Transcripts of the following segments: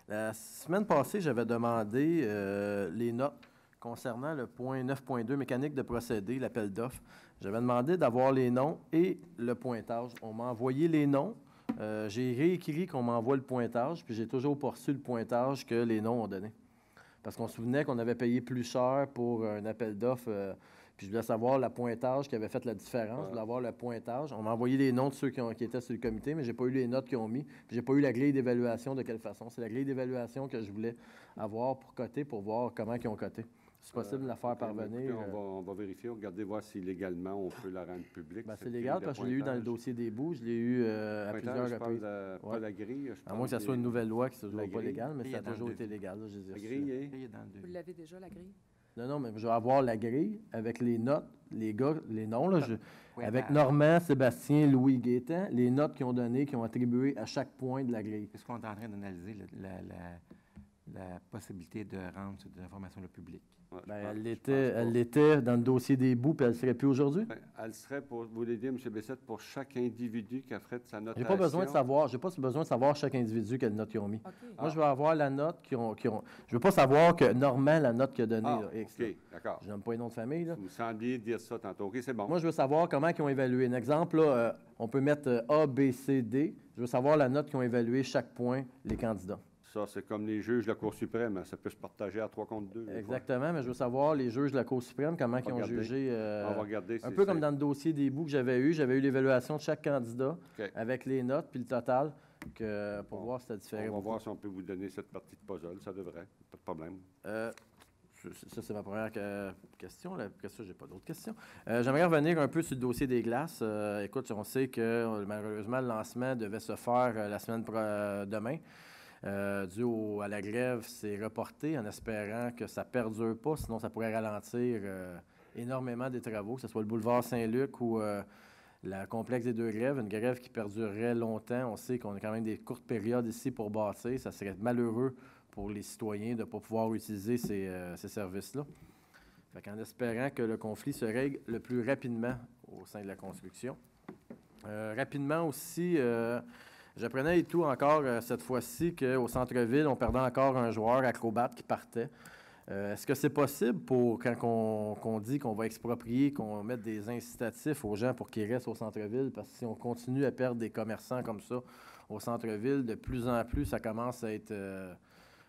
La semaine passée, j'avais demandé les notes concernant le point 9.2, mécanique de procédé, l'appel d'offres. J'avais demandé d'avoir les noms et le pointage. On m'a envoyé les noms. J'ai réécrit qu'on m'envoie le pointage, puis j'ai toujours pas reçu le pointage que les noms ont donné. Parce qu'on se souvenait qu'on avait payé plus cher pour un appel d'offres, puis je voulais savoir le pointage qui avait fait la différence. Je voulais avoir le pointage. On m'a envoyé les noms de ceux qui étaient sur le comité, mais je n'ai pas eu les notes qu'ils ont mis. Puis j'ai pas eu la grille d'évaluation de quelle façon. C'est la grille d'évaluation que je voulais avoir pour coter, pour voir comment ils ont coté. C'est possible de la faire parvenir. Écoutez, on va vérifier, regarder, voir si légalement on peut la rendre publique. Ben, c'est légal parce que je l'ai eu dans le dossier des bouts. Je l'ai eu à plusieurs reprises. Pas la grille. À moins que ce soit une nouvelle loi qui ne soit pas légale, mais ça a toujours été légal. Là, la grille est dans le Vous l'avez déjà, la grille? Non, mais je vais avoir la grille avec les notes, les gars, les noms, là, avec Normand, Sébastien, Louis, Gaétan, les notes qu'ils ont données, qu'ils ont attribuées à chaque point de la grille. Est-ce qu'on est en train d'analyser la possibilité de rendre cette information au public? Ouais, elle l'était dans le dossier des bouts, puis elle ne serait plus aujourd'hui? Ben, elle serait, pour vous l'aider, M. Bessette, pour chaque individu qui a fait sa notation. J'ai pas besoin de savoir chaque individu quelle note ils ont mis. Okay. Moi, je veux avoir la note qu'ils ont. Je veux pas savoir que Normand, la note qu'il a donnée. OK, d'accord. Je n'aime pas les noms de famille. Là. Vous me sembliez dire ça tantôt. OK, c'est bon. Moi, je veux savoir comment ils ont évalué. Un exemple, là, on peut mettre A, B, C, D. Je veux savoir la note qu'ils ont évalué chaque point, les candidats. Ça, c'est comme les juges de la Cour suprême. Ça peut se partager à 3 contre 2. Exactement, mais je veux savoir les juges de la Cour suprême, comment ils ont jugé. On va regarder. Un peu comme dans le dossier des bouts que j'avais eu. J'avais eu l'évaluation de chaque candidat avec les notes puis le total pour voir si c'était différent. On va voir si on peut vous donner cette partie de puzzle. Ça devrait. Pas de problème. Ça, c'est ma première question. Après ça, je n'ai pas d'autres questions. J'aimerais revenir un peu sur le dossier des glaces. Écoute, on sait que malheureusement, le lancement devait se faire la semaine demain. Dû à la grève, c'est reporté en espérant que ça ne perdure pas, sinon ça pourrait ralentir énormément des travaux, que ce soit le boulevard Saint-Luc ou le complexe des deux grèves, une grève qui perdurerait longtemps. On sait qu'on a quand même des courtes périodes ici pour bâtir. Ça serait malheureux pour les citoyens de ne pas pouvoir utiliser ces services-là. Fait qu'en espérant que le conflit se règle le plus rapidement au sein de la construction. Rapidement aussi... J'apprenais et tout encore cette fois-ci qu'au centre-ville, on perdait encore un joueur acrobate qui partait. Est-ce que c'est possible pour quand on dit qu'on va exproprier, qu'on mette des incitatifs aux gens pour qu'ils restent au centre-ville? Parce que si on continue à perdre des commerçants comme ça au centre-ville, de plus en plus, ça commence à être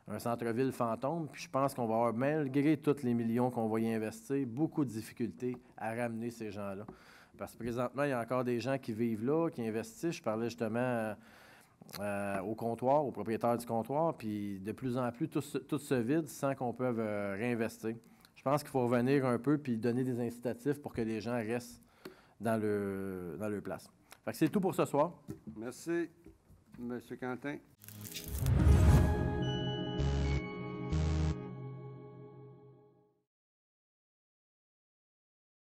un centre-ville fantôme. Puis je pense qu'on va avoir, malgré tous les millions qu'on va y investir, beaucoup de difficultés à ramener ces gens-là. Parce que présentement, il y a encore des gens qui vivent là, qui investissent. Je parlais justement au comptoir, aux propriétaires du comptoir, puis de plus en plus, tout se vide sans qu'on puisse réinvestir. Je pense qu'il faut revenir un peu puis donner des incitatifs pour que les gens restent dans leur place. Fait que c'est tout pour ce soir. Merci, M. Quentin.